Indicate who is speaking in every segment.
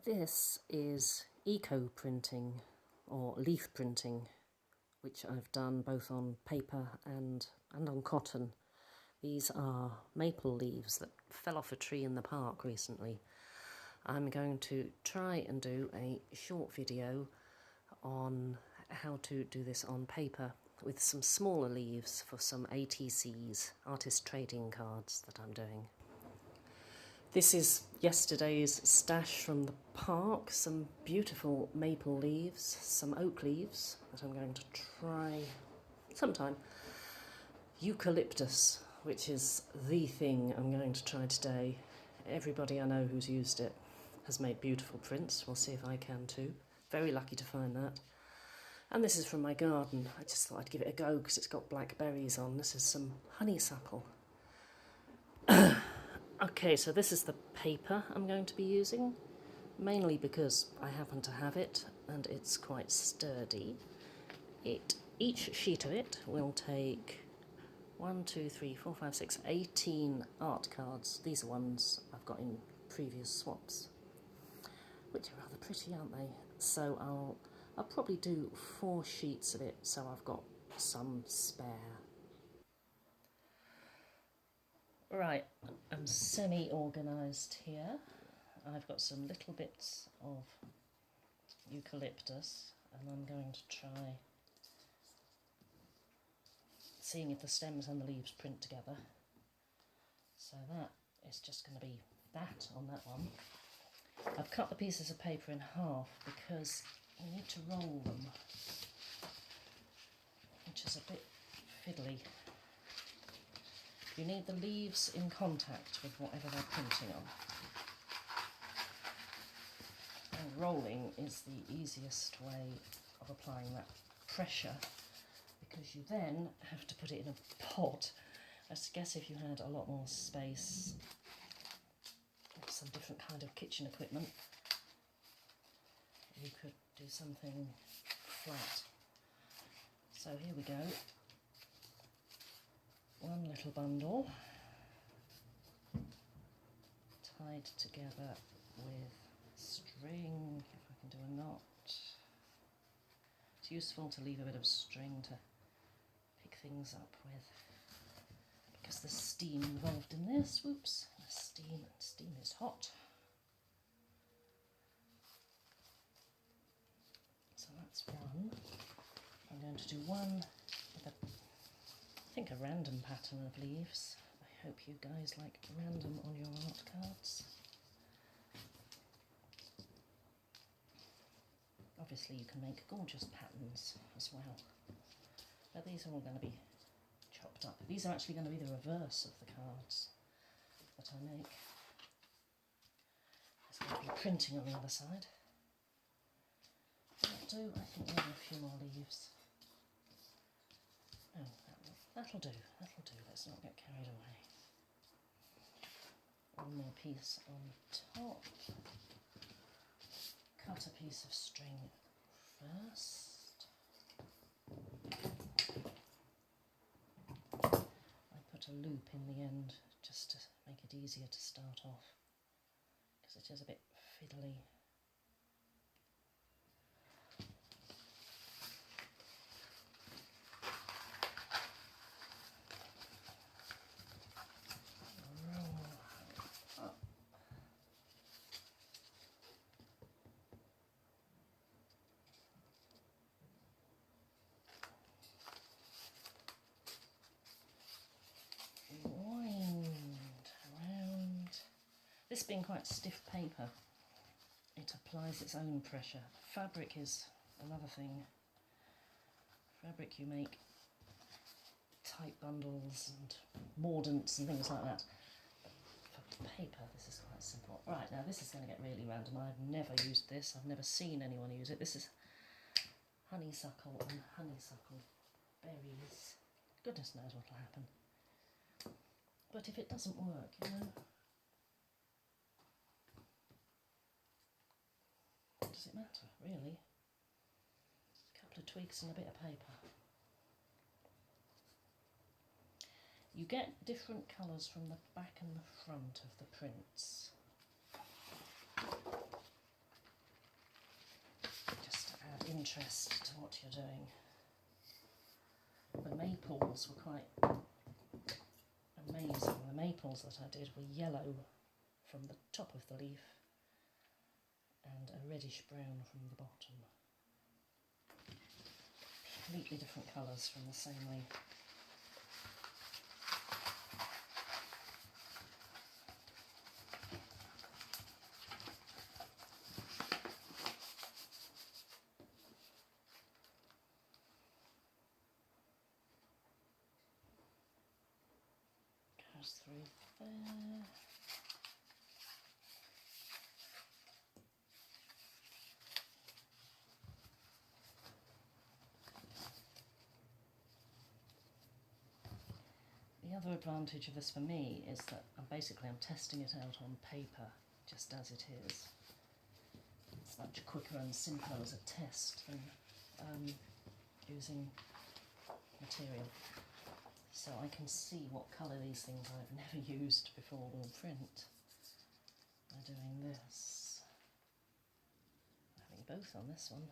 Speaker 1: This is eco printing or leaf printing, which I've done both on paper and on cotton. These are maple leaves that fell off a tree in the park recently. I'm going to try and do a short video on how to do this on paper with some smaller leaves for some ATCs, artist trading cards, that I'm doing. This is yesterday's stash from the park, some beautiful maple leaves, some oak leaves that I'm going to try sometime. Eucalyptus, which is the thing I'm going to try today. Everybody I know who's used it has made beautiful prints. We'll see if I can too. Very lucky to find that. And this is from my garden. I just thought I'd give it a go because it's got black berries on. This is some honeysuckle. Okay, so this is the paper I'm going to be using, mainly because I happen to have it and it's quite sturdy. Each sheet of it will take 18 art cards. These are ones I've got in previous swaps, which are rather pretty, aren't they? So I'll probably do 4 sheets of it, so I've got some spare. Right, I'm semi-organised here. I've got some little bits of eucalyptus and I'm going to try seeing if the stems and the leaves print together. So that is just going to be that on that one. I've cut the pieces of paper in half because you need to roll them, which is a bit fiddly. You need the leaves in contact with whatever they're printing on. And rolling is the easiest way of applying that pressure, because you then have to put it in a pot. I guess if you had a lot more space, or some different kind of kitchen equipment, you could do something flat. So here we go. One little bundle tied together with string, if I can do a knot. It's useful to leave a bit of string to pick things up with, because there's steam involved in this. Whoops, steam is hot. So that's one. I'm going to do one with I think a random pattern of leaves. I hope you guys like random on your art cards. Obviously you can make gorgeous patterns as well, but these are all going to be chopped up. These are actually going to be the reverse of the cards that I make. There's going to be printing on the other side. That'll do. I think maybe a few more leaves. Oh, that'll do, let's not get carried away. One more piece on top. Cut a piece of string first. I put a loop in the end just to make it easier to start off, because it is a bit fiddly. This being quite stiff paper, it applies its own pressure. Fabric is another thing. Fabric, you make tight bundles and mordants and things like that. But for paper, this is quite simple. Right, now this is going to get really random. I've never used this. I've never seen anyone use it. This is honeysuckle and honeysuckle berries. Goodness knows what will happen. But if it doesn't work, you know, what does it matter, really? A couple of tweaks and a bit of paper. You get different colours from the back and the front of the prints. interest to what you're doing. The maples were quite amazing. The maples that I did were yellow from the top of the leaf and a reddish brown from the bottom. Completely different colours from the same leaf. Goes through there. The other advantage of this for me is that I'm testing it out on paper just as it is. It's much quicker and simpler as a test than using material. So I can see what colour these things I've never used before will print by doing this. Having both on this one.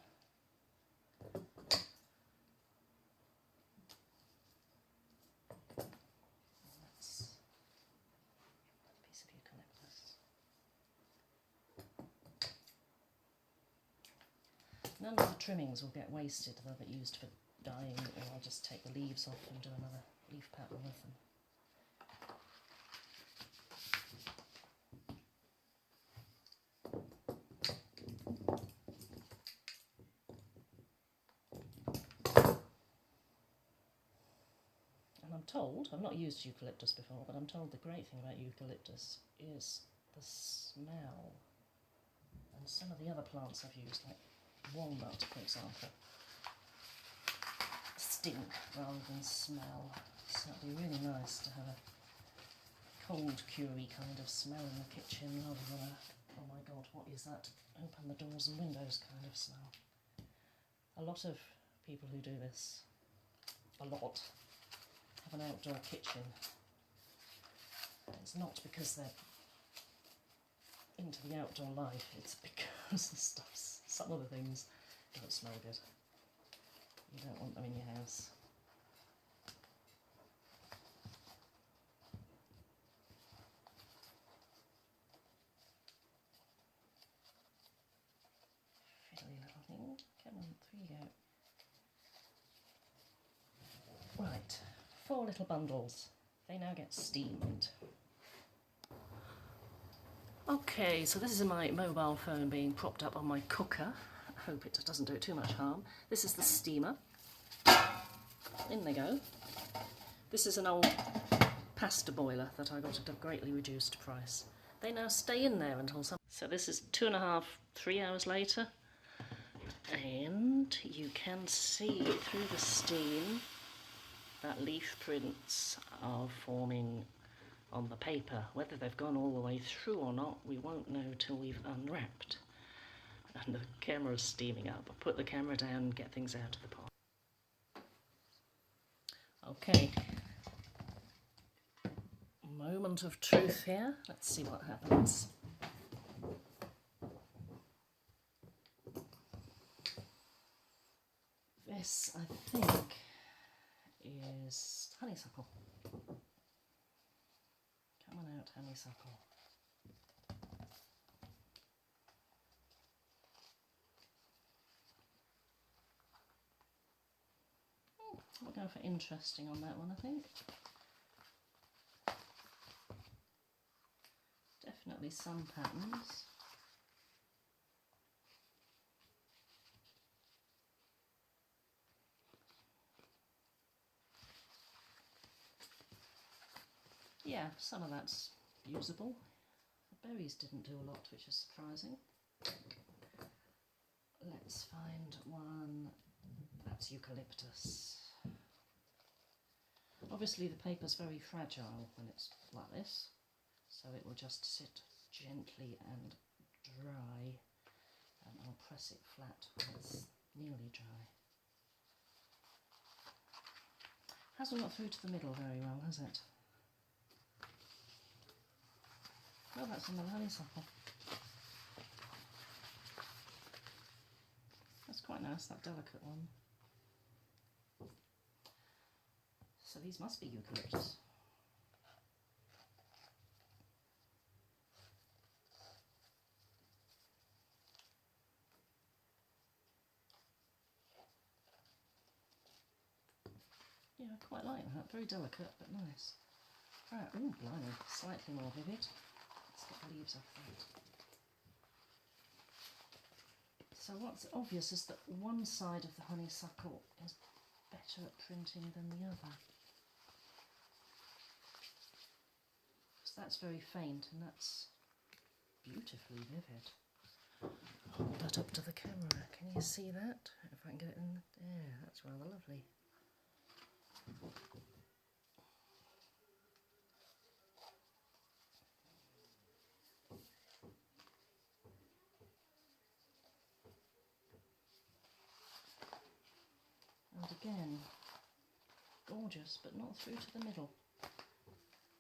Speaker 1: None of the trimmings will get wasted, they'll get used for dyeing, or I'll just take the leaves off and do another leaf pattern with them. And I'm told, I've not used eucalyptus before, but I'm told the great thing about eucalyptus is the smell. And some of the other plants I've used, like walnut, for example, stink rather than smell. So it'd be really nice to have a cold, curry kind of smell in the kitchen rather than a, oh my god, what is that? Open the doors and windows kind of smell. A lot of people who do this, have an outdoor kitchen. It's not because they're into the outdoor life, it's because the stuff's, some of the things don't smell good. You don't want them in your house. Fiddly little thing. Come on, through you go. Right, 4 little bundles. They now get steamed. Okay, so this is my mobile phone being propped up on my cooker. I hope it doesn't do it too much harm. This is the steamer. In they go. This is an old pasta boiler that I got at a greatly reduced price. They now stay in there until some... So this is 2.5, 3 hours later. And you can see through the steam that leaf prints are forming on the paper. Whether they've gone all the way through or not, we won't know till we've unwrapped. And the camera's steaming up. I'll put the camera down and get things out of the pot. Okay. Moment of truth here. Let's see what happens. This, I think, is honeysuckle. Come on out, honeysuckle. We'll go for interesting on that one, I think. Definitely some patterns. Yeah, some of that's usable. The berries didn't do a lot, which is surprising. Let's find one that's eucalyptus. Obviously the paper's very fragile when it's like this, so it will just sit gently and dry, and I'll press it flat when it's nearly dry. Hasn't got through to the middle very well, has it? Oh, that's another honeysuckle. That's quite nice. nice, that delicate one. So these must be eucalyptus. Yeah, I quite like that. Very delicate, but nice. Right, ooh, blimey, slightly more vivid. Let's get the leaves off that. So what's obvious is that one side of the honeysuckle is better at printing than the other. So that's very faint and that's beautifully vivid. Hold that up to the camera. Can you see that? If I can get it in there, that's rather lovely. And again, gorgeous, but not through to the middle.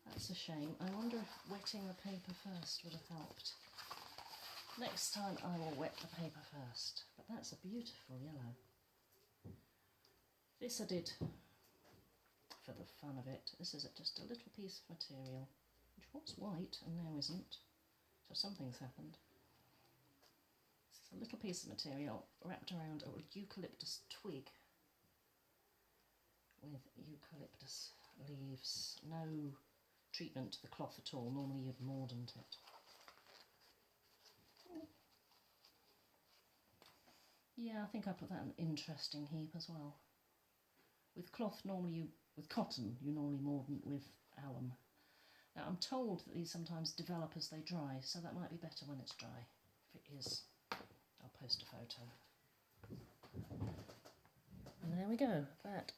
Speaker 1: That's a shame. I wonder if wetting the paper first would have helped. Next time I will wet the paper first. But that's a beautiful yellow. This I did for the fun of it. This is just a little piece of material, which was white and now isn't. So something's happened. It's a little piece of material wrapped around a eucalyptus twig with eucalyptus leaves. No treatment to the cloth at all. Normally you'd mordant it. Yeah, I think I put that in an interesting heap as well. With cloth, with cotton, you normally mordant with alum. Now I'm told that these sometimes develop as they dry, so that might be better when it's dry. If it is, I'll post a photo. And there we go. That